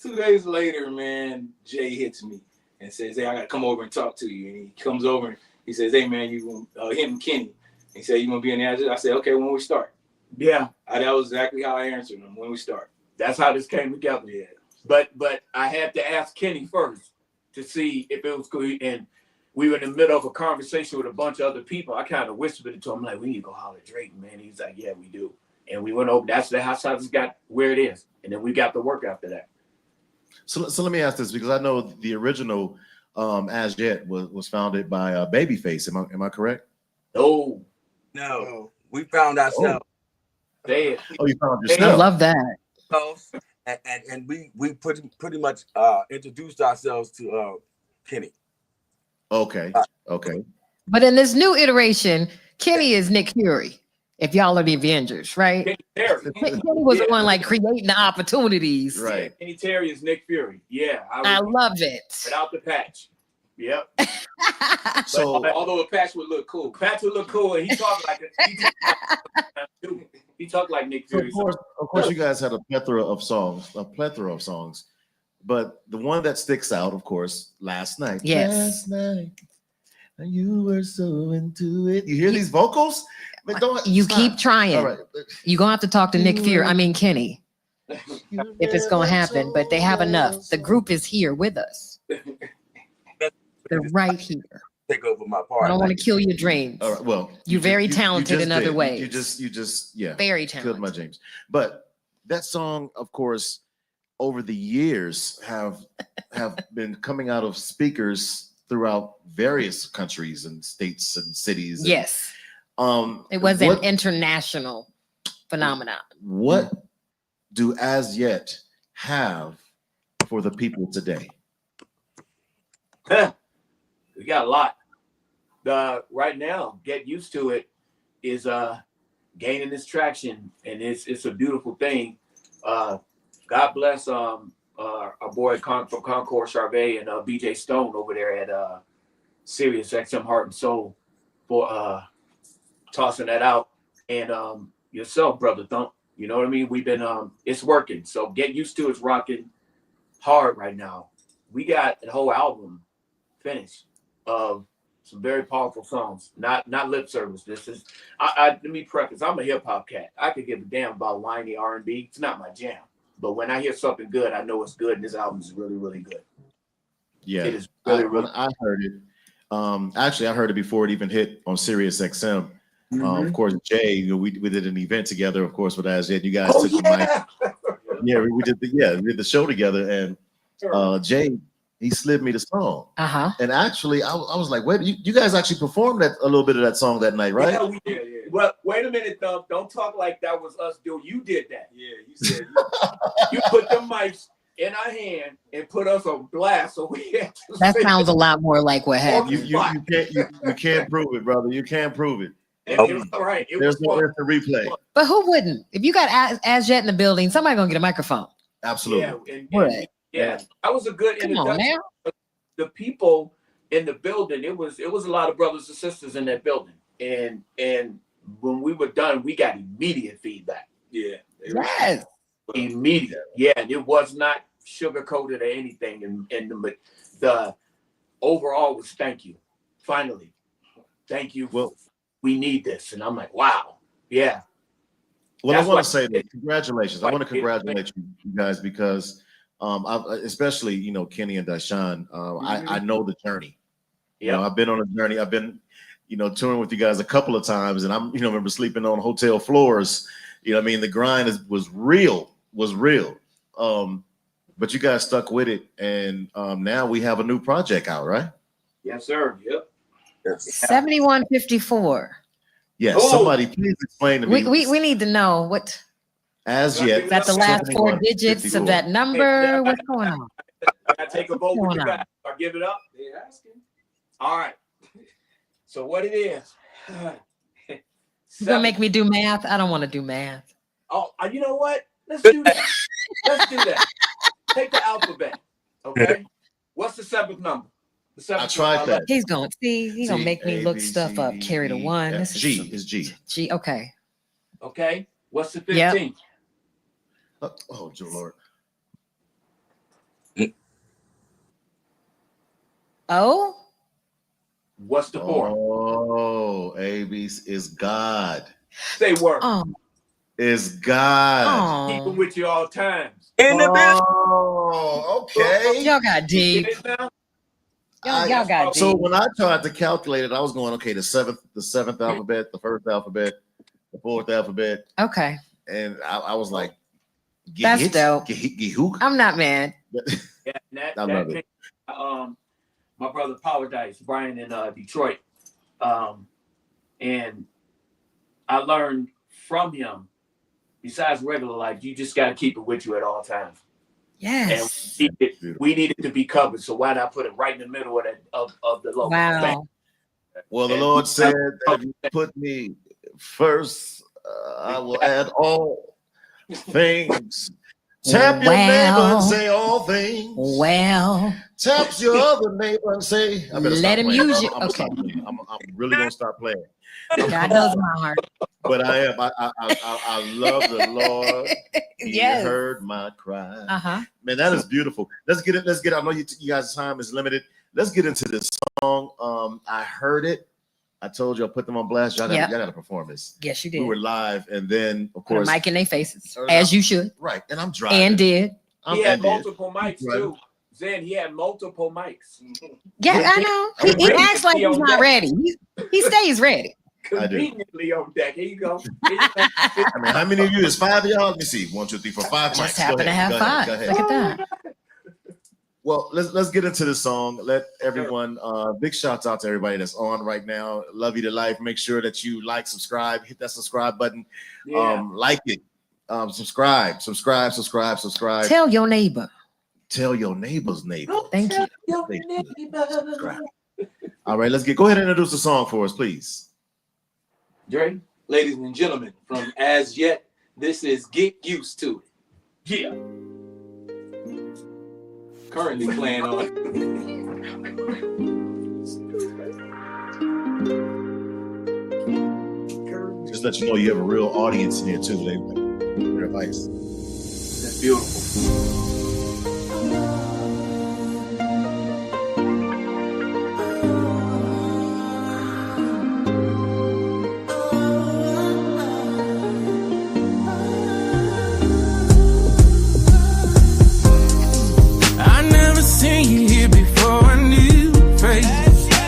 2 days later, man, Jay hits me and says, hey, I got to come over and talk to you. And he comes over and he says, hey, man, you him and Kenny. He said, you going to be in the address? I said, okay, when we start. Yeah. That was exactly how I answered him, when we start. That's how this came together. Yeah. But I had to ask Kenny first to see if it was good. And we were in the middle of a conversation with a bunch of other people. I kind of whispered it to him, like, we need to go holler at Drayton, man. He's like, yeah, we do. And we went over. That's how this got where it is. And then we got to work after that. So let me ask this, because I know the original As Yet was founded by Babyface. Am I correct? No. We found ourselves. They Oh, you found I yourself. love that. And we pretty much introduced ourselves to Kenny. Okay. But in this new iteration, Kenny is Nick Fury. If y'all are the Avengers, right? Kenny Terry. Kenny was the one like creating the opportunities. Right. Kenny Terry is Nick Fury. Yeah. I love it. Without the patch. Yep. So Although a patch would look cool. Patch would look cool, and he talked like he talked like Nick So Fury. of course, you guys had a plethora of songs, but the one that sticks out, of course, Last Night. Yes. Last night, and you were so into it. You hear these vocals? But don't You stop. keep trying. All right. You're gonna have to talk to Nick Fury. I mean Kenny, if it's gonna happen. But they have enough. The group is here with us. They're right here. Take over my part. I don't want to kill your dreams. All right. Well, You're very talented just in other did. ways. You just yeah. Very Killed my talented. dreams. But that song, of course, over the years have been coming out of speakers throughout various countries and states and cities. And, Yes, it was what, an international phenomenon. What do As Yet have for the people today? We got a lot. Right now, Get Used to It is gaining this traction, and it's a beautiful thing. God bless our boy from Concord Charvet and BJ Stone over there at Sirius XM Heart and Soul for tossing that out, and yourself, Brother Thump. You know what I mean? We've been it's working. So Get Used to It's rocking hard right now. We got the whole album finished of some very powerful songs, not lip service. This is let me preface, I'm a hip hop cat. I could give a damn about whiny R&B. It's not my jam. But when I hear something good, I know it's good, and this album is really, really good. Yeah, It is really, when really I heard it. Actually, I heard it before it even hit on Sirius XM. Of course, Jay, we did an event together, of course, with As Yet. You guys took the mic. Yeah, we did the show together, and Jay, he slid me the song. And actually, I was like, wait, you guys actually performed a little bit of that song that night, right? Yeah, we did. Yeah. Well, wait a minute, Thump. Don't talk like that was us, dude. You did that. Yeah, you said You put the mics in our hand and put us on blast, so we had to That sing sounds a lot more like what Oh, happened. You can't prove it, brother. You can't prove it. it. It was all right. It There's was fun. the replay. But who wouldn't? If you got As Yet in the building, somebody gonna get a microphone. Absolutely. And What? yeah, that was a good Come on introduction. now. The people in the building, it was a lot of brothers and sisters in that building, and when we were done, we got immediate feedback. yeah. Yes. Immediate, yeah. And it was not sugarcoat it or anything. But the overall was thank you. Finally, thank you. Well, we need this, and I'm like, wow, yeah. Well, That's I want what- to say that congratulations. I want to Like, congratulate you guys because, especially Kenny and Dashawn. I know the journey. Yeah. I've been on a journey. I've been, touring with you guys a couple of times, and I'm, remember sleeping on hotel floors. The grind was real. But you guys stuck with it, and now we have a new project out, right? Yes, sir. Yep. 7154. Yes. Oh. Somebody please explain to me. We need to know what As yet, is that the last four 7154. digits of that number? What's going on? I take a vote with Hold you on. guys. I give it up. They asking. All right. So what it is? You gonna make me do math? I don't want to do math. Oh, you know what? Let's do that. Let's do that. Take the alphabet. Okay. What's the seventh number? The I seventh tried number. that. He's gonna G, make me A, look B, stuff C, up. Carry the D, one. F. This is G is G. G. Okay. Okay. What's the Yep. 15th? Oh, Joe Lord. Oh, What's the fourth? Oh, AB is God. Say word. oh, Is God. Keep it oh. with you all times. In the business. Oh, okay. Y'all got deep. Get it now? Y'all got So deep. when I tried to calculate it, I was going, okay, the seventh alphabet, the first alphabet, the fourth alphabet, Okay, and I was like, That's dope. Gehook. I'm not mad. Yeah, and I that love came, my brother Power Dice, Brian in Detroit. And I learned from him, besides regular life, you just got to keep it with you at all times. Yes. And we needed to be covered. So why not put it right in the middle of that of the logo? Wow. Well, the Lord said that if you put me first, I will add all things. Tap your neighbor and say all things. Well, Tap your other neighbor and say, I better Let stop him playing. use you. I'm Okay. I'm really gonna stop playing. God knows my heart. But I am. I love the Lord. He Yes. heard my cry. Uh-huh. Man, that is beautiful. Let's get it. I know you guys' time is limited. Let's get into this song. I heard it. I told you I put them on blast. Y'all Yep. gotta perform this. Yes, you We did. were live, and then of Put a course, mic in their faces, as you should, right. And I'm driving. and did. I'm He had and did. multiple mics Right. too. Zen, he had multiple mics. Yeah, I know. He Conveniently acts like he's on not deck. ready. He stays ready. I do. Conveniently on deck. Here you go. Here you go. I mean, how many of you? There's 5 of y'all. Let me see. 1, 2, 3, 4, 5 Just mics. Go happen to ahead, have go ahead, five. go ahead. Look at that. Well, let's get into this song. Let everyone big shouts out to everybody that's on right now. Love you to life. Make sure that you like, subscribe, hit that subscribe button. Yeah. Like it. Subscribe. Tell your neighbor. Tell your neighbor's neighbor. Thank you. Subscribe. All right, go ahead and introduce the song for us, please. Dre. Ladies and gentlemen, from As Yet, this is Get Used to It. Yeah. Currently playing on. Just let you know you have a real audience in here too. Their advice. That's beautiful. I never seen you here before. I knew your face.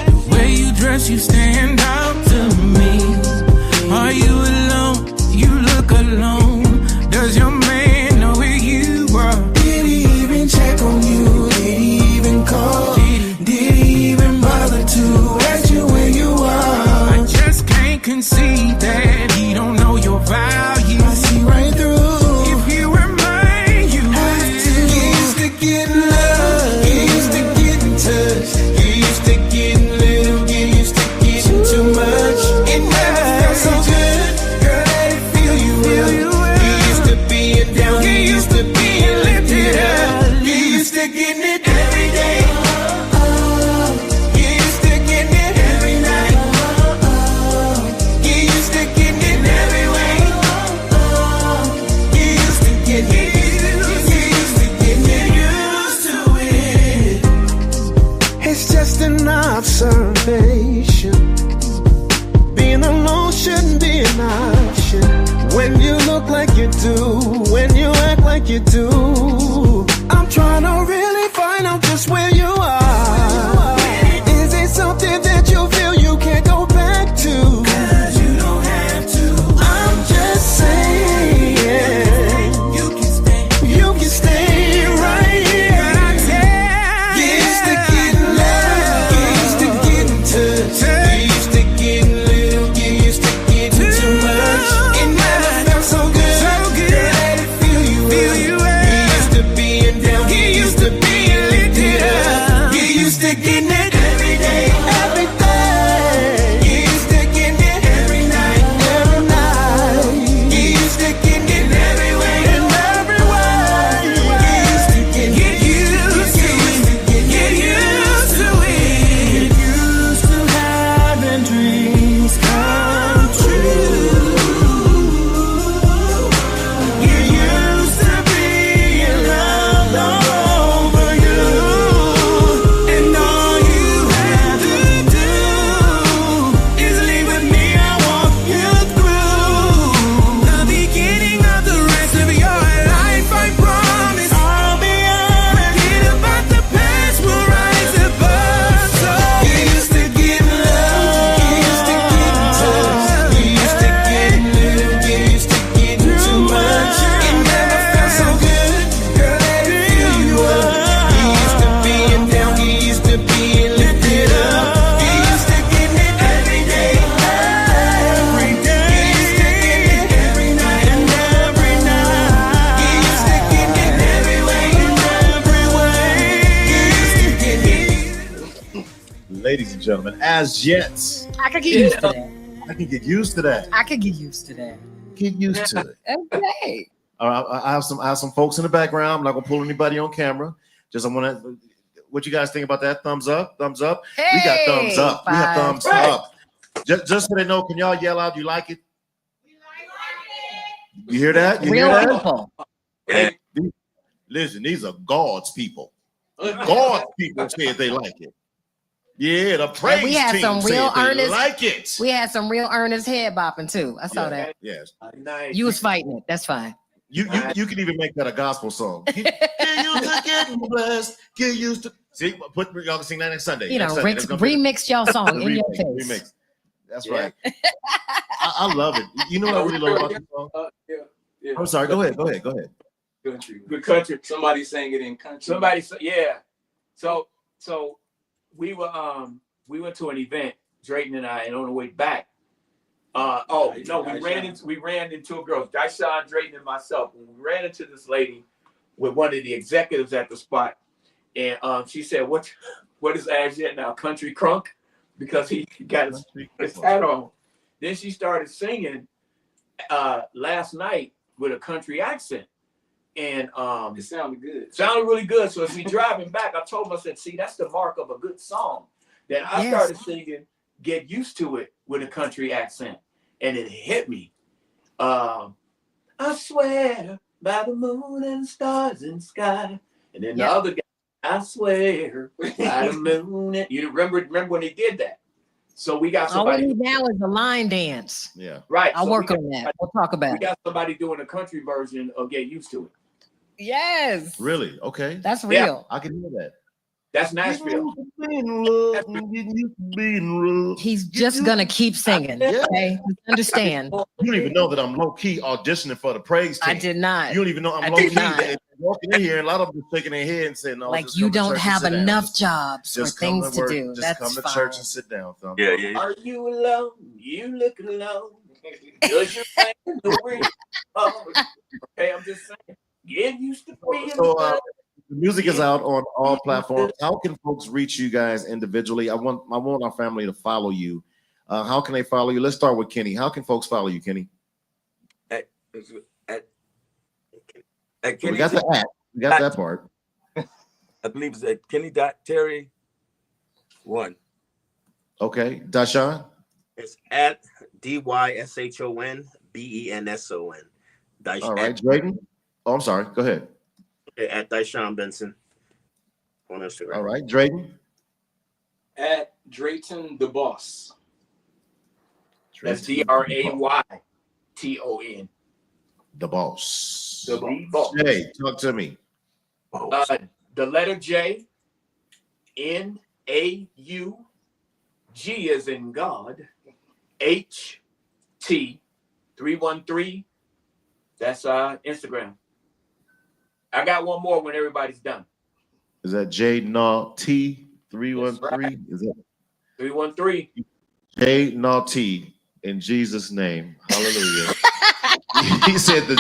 The way you dress, you stand out to me. Are you alone? You look alone. Does your man know where you are? It's just an observation. Being alone shouldn't be an option. When you look like you do, when you act like you do, I'm trying to really find out just where you are. Is it something that you feel you can't go back to? 'Cause you don't have to. I'm just saying, you can stay right here. Get used to getting love, get used to getting touched, get used to getting little, get used to getting too much. It never felt so good, girl, let it feel you up. Get used to being down, get used to being lifted up. Get used to getting it every day, every day. Get used to getting it every night, every night. Get used to getting it every way, in every way. Get used to getting it, get used to it, get used to it. Get used to having dreams come true. Get used to being loved over you. And all you have to do is leave with me, I'll walk you through the beginning of the rest of your life, I promise. I'll be honest, forget about the past, we'll rise above. So get used to getting love, get used to getting touched, get used to getting little, get used to getting too much. It never felt so good, girl, let it fill you up. Get used to being down, get used to being lifted up. Get used to getting it every day, every day. Get used to getting it every night and every night. Get used to getting it every way, in every way. Get used to getting it. Ladies and gentlemen, as yet, I could get used to that. I can get used to that. I could get used to that. Get used to it. Okay. All right, I have some folks in the background. I'm not gonna pull anybody on camera. Just I want to. What you guys think about that? Thumbs up, thumbs up. We got thumbs up. We have thumbs up. Just so they know, can y'all yell out? You like it? You hear that? You Real hear that? people. Listen, these are God's people. God's people said they like it. Yeah, the praise we had team some said real they earnest- like it. We had some real earnest head bopping too. I saw that. Yes. Nice. You was fighting it. That's fine. You can even make that a gospel song. Get used to getting blessed. Get used to see. Y'all can sing that next Sunday. You know, Next Sunday. That's gonna be- remix y'all song in your face. remix. That's Yeah. right. I love it. You know what I really love about this song? Yeah. I'm sorry. Go ahead. Country. Good country. Somebody sang it in country. Somebody said, yeah. So we went to an event, Drayton and I, and on the way back. We ran into a girl, Dyshawn, Drayton, and myself. And we ran into this lady with one of the executives at the spot, and she said, "What is Ajit now? Country crunk?" Because he got his hat on. Then she started singing last night with a country accent. And It sounded good. sounded really good. So as we driving back, I told him, I said, see, that's the mark of a good song. Then I Yes. started singing Get Used to It with a country accent. And it hit me. I swear by the moon and stars in sky. And then Yep. the other guy, I swear by the moon. You remember when he did that? So we got All we somebody. need now is a line dance. Yeah. Right. I'll so work we on got- that. We'll talk We about it. got somebody doing a country version of Get Used to It. Yes. Really? Okay. That's Yeah. real. I can hear that. That's Nashville. You He's just gonna keep singing. Yeah. Okay. Understand. don't even know that I'm low key auditioning for the praise team. I did not. You don't even know I'm I low did key. not. They're walking in here, and a lot of them are shaking their head and saying, "No, Like just you come to don't church and have sit down. enough jobs or Just come things to work. do. Just That's come to fine. church and sit down." Thumb. Yeah. Are you alone? You look alone. Does your man the ring? Okay, I'm just saying. Get used to being So alone. the music is out on all platforms. How can folks reach you guys individually? I want our family to follow you. How can they follow you? Let's start with Kenny. How can folks follow you, Kenny? At We Kenny, got the app. We got that part. I believe it's at Kenny.Terry 1. Okay, Dashawn. It's at DYSHONBENSON. All right, Drayton. Oh, I'm sorry. Go ahead. At Dyshawn Benson on Instagram. All right, Drayton. Drayton the Boss. That's DRAYTON. The boss. The boss. Hey, talk to me. The letter J, NAU, G as in God, HT313. That's Instagram. I got one more when everybody's done. Is that J T 313? Is that 313. J T in Jesus' name? Hallelujah. He said the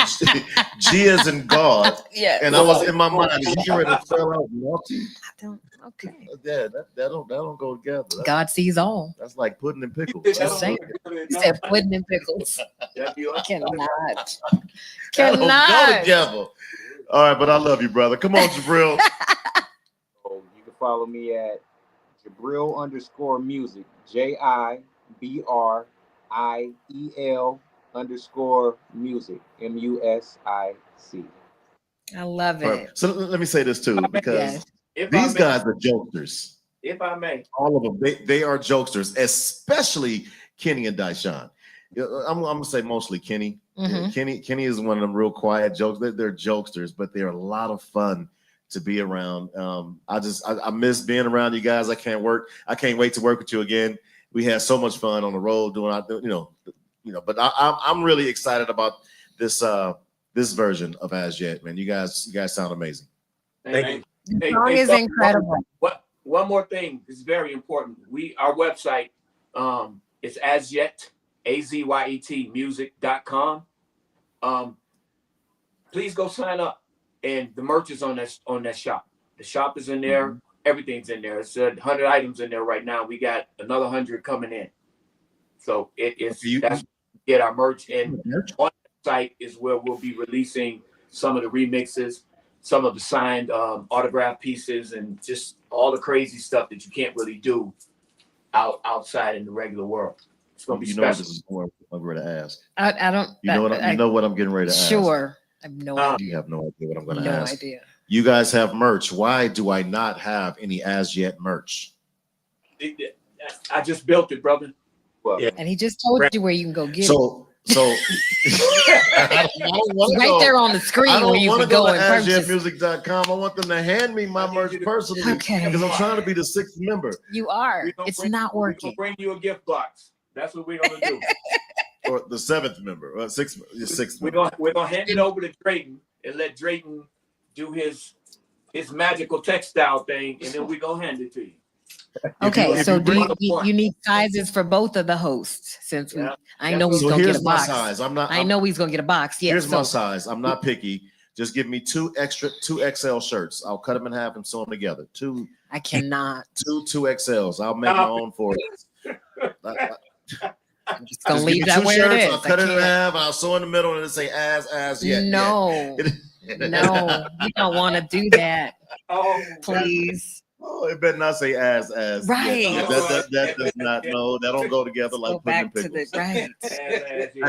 G is in God, Yes. and I was in my mind. Is he getting ready to spell out naughty? I don't. Okay. Yeah, that don't go together. God sees all. That's like pudding and pickles. Just saying. He said pudding and pickles. Cannot. That don't go Cannot. together. All right, but I love you, brother. Come on, Jabril. So you can follow me at Jabril_music. JIBRIEL_music. MUSIC. I love it. So let me say this too, because Yes. these guys are jokesters. If I may. All of them, they are jokesters, especially Kenny and Daishan. I'm gonna say mostly Kenny. Mhm. Kenny is one of them real quiet jokes. They're jokesters, but they're a lot of fun to be around. I miss being around you guys. I can't wait to work with you again. We had so much fun on the road doing, But I'm really excited about this version of As Yet, man. You guys sound amazing. Thank you. The song is incredible. One more thing is very important. Our website is asyet, AZYET music.com. Please go sign up, and the merch is on that shop. The shop is in there. Mm-hmm. Everything's in there. It's 100 items in there right now. We got another 100 coming in. So that's get our merch, and on the site is where we'll be releasing some of the remixes, some of the signed autograph pieces, and just all the crazy stuff that you can't really do outside in the regular world. It's gonna be special. This is what I'm ready to ask. I don't. You know what I'm getting ready to ask. Sure. I have no idea. You have no idea what I'm going to No ask. idea. You guys have merch. Why do I not have any As Yet merch? I just built it, brother. Well, Yeah. And he just told you where you can go get it. So I don't wanna It's right go. there on the screen I where don't you want can to go go to and purchase. AsYetMusic.com. I want them to hand me my merch personally, Okay. because I'm trying to be the 6th member. You are. It's not We're working. gonna bring you a gift box. That's what we're gonna do. Or the 7th member, or 6th member. We're gonna hand it over to Drayton and let Drayton do his magical textile thing, and then we're gonna hand it to you. Okay, if so you bring you need sizes for both of the hosts, since Yeah. I know he's So gonna get here's a my box. size. I know he's gonna get a box. Yeah. Here's so my size. I'm not picky. Just give me 2 XL shirts. I'll cut them in half and sew them together. Two I cannot. 2 XLs. I'll make my own for it. I'm just gonna Just give leave me that 2 where shirts, it is. I'll cut I it in can't. half, and I'll sew in the middle, and it'll say As Yet. No, Yeah. no, you don't want to do that, Oh, please. Oh, it better not say as. Right. Yeah, that does not. No, that don't go together like Go pudding and back to the pickles. right.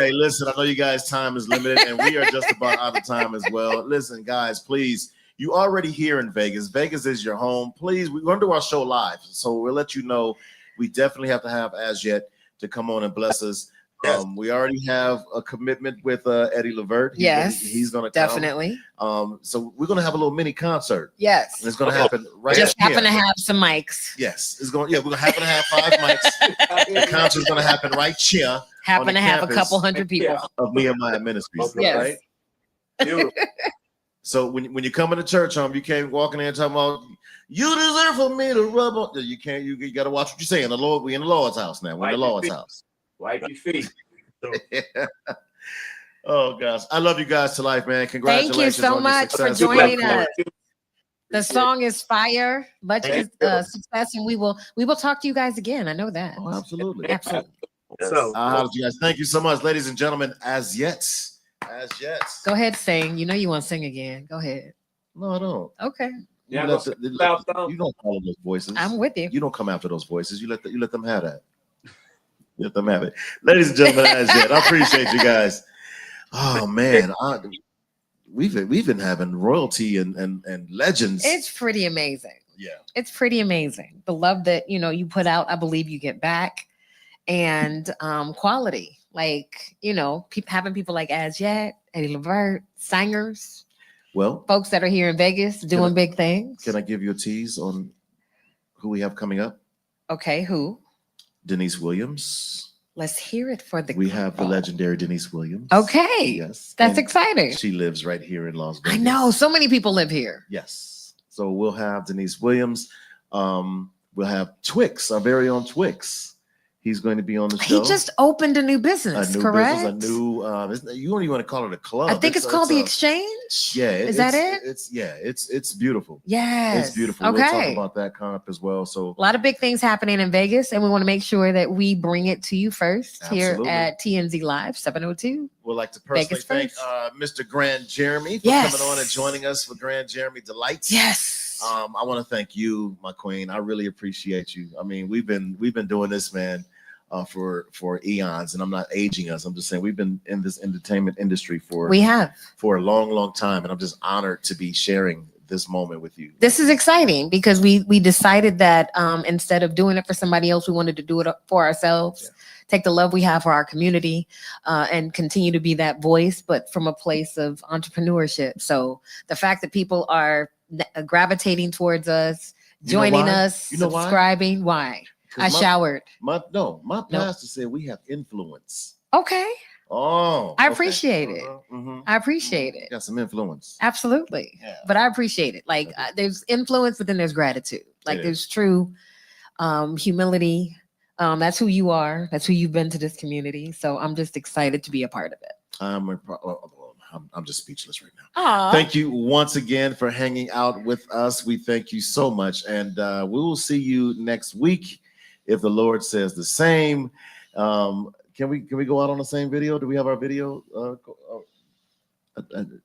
Hey, listen, I know you guys' time is limited, and we are just about out of time as well. Listen, guys, please, you already here in Vegas. Vegas is your home. Please, we're going to do our show live, so we'll let you know. We definitely have to have As Yet to come on and bless us. Yes. We already have a commitment with Eddie Levert. Yes, he's going to definitely. So we're going to have a little mini concert, Yes, and it's going to happen right just here. happen to have some mics. Yes, it's going. Yeah, we're going to happen to have 5 mics. The concert's going to happen right here Happen the to have a campus. couple hundred people. of Nehemiah Ministries. Yes. Right. Beautiful. So when you come into church home, you can't walk in there and talking about you deserve for me to rub on. You can't. You got to watch what you say. In the Lord, we in the Lord's house now. We're in the Lord's house. Wipe your feet. Oh gosh, I love you guys to life, man. Congratulations. Thank you so on your much for success. joining Good luck. us. The song is fire. Much success, and we will talk to you guys again. I know that. Oh, absolutely. Absolutely. So, You guys, thank you so much, ladies and gentlemen. As yet. Go ahead, sing. You know you want to sing again. Go ahead. No, I don't. Okay, You, Yeah, let go the- loud thumb. you don't follow those voices. I'm with you. You don't come after those voices. You let them have that. You let them have it. Ladies and gentlemen, As Yet. I appreciate you guys. Oh man, we've been having royalty and legends. It's pretty amazing. Yeah. It's pretty amazing. The love that, you know, you put out, I believe you get back. And quality, like, you know, having people like Azjet, Eddie Levert, singers, Well, folks that are here in Vegas doing big things. can I give you a tease on who we have coming up? Okay, who? Denise Williams. Let's hear it for the We have the couple. legendary Denise Williams. Okay. Yes. That's and exciting. She lives right here in Las I Vegas. know so many people live here. Yes. So we'll have Denise Williams. We'll have Twix, our very own Twix. He's going to be on the show. He just opened a new business, a new correct? business, a new. You don't even want to call it a club. I think it's called the a- Exchange. Yeah, Is that it? It's beautiful. Yes. It's beautiful. We'll talk Okay. about that coming up as well. So A lot of big things happening in Vegas, and we want to make sure that we bring it to you first here Absolutely. at TNZ Live 702. we'd like to personally Vegas thank first. Mr. Grand Jeremy for Yes. coming on and joining us for Grand Jeremy Delights. Yes. I want to thank you, my queen. I really appreciate you. I mean, we've been doing this, man, for eons, and I'm not aging us. I'm just saying we've been in this entertainment industry for We have. a long, long time, and I'm just honored to be sharing this moment with you. This is exciting because we decided that instead of doing it for somebody else, we wanted to do it for ourselves. Yeah. Take the love we have for our community and continue to be that voice, but from a place of entrepreneurship. So the fact that people are gravitating towards us, You know joining why? us, You know why? subscribing. Why? 'Cause I my- showered. My pastor said we have influence. Okay. Oh, I okay. appreciate it. Mhm. I appreciate it. Got some influence. Absolutely. Yeah. But I appreciate it. Like there's influence, but then there's gratitude. Like It there's true humility. That's who you are. That's who you've been to this community. So I'm just excited to be a part of it. I'm just speechless right now. Aw. Thank you once again for hanging out with us. We thank you so much, and we will see you next week if the Lord says the same. Can we go out on the same video? Do we have our video? And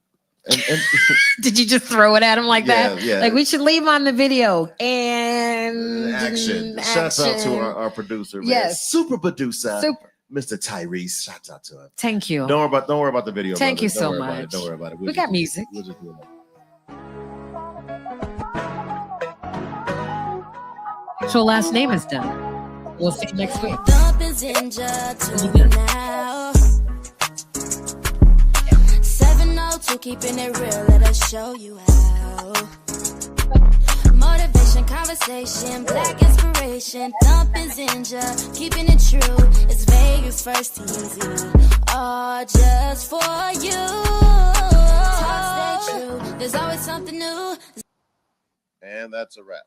Did you just throw it at him like that? Yeah. Like we should leave on the video and action. Shouts out to our producer, man. Yes. Super producer, Super. Mr. Tyrese. Shouts out to him. Thank you. Don't worry about the video. Thank brother. you Don't so worry about it. much. Don't worry about it. We got music. We'll just do it. So last name is done. We'll see you next week. Thumping's in to now. 702, keeping it real, let us show you how. Motivation, conversation, black inspiration. Thumping's in keeping it true. It's Vegas first TNZ, all just for you. Talk, stay true, there's always something new. And that's a wrap.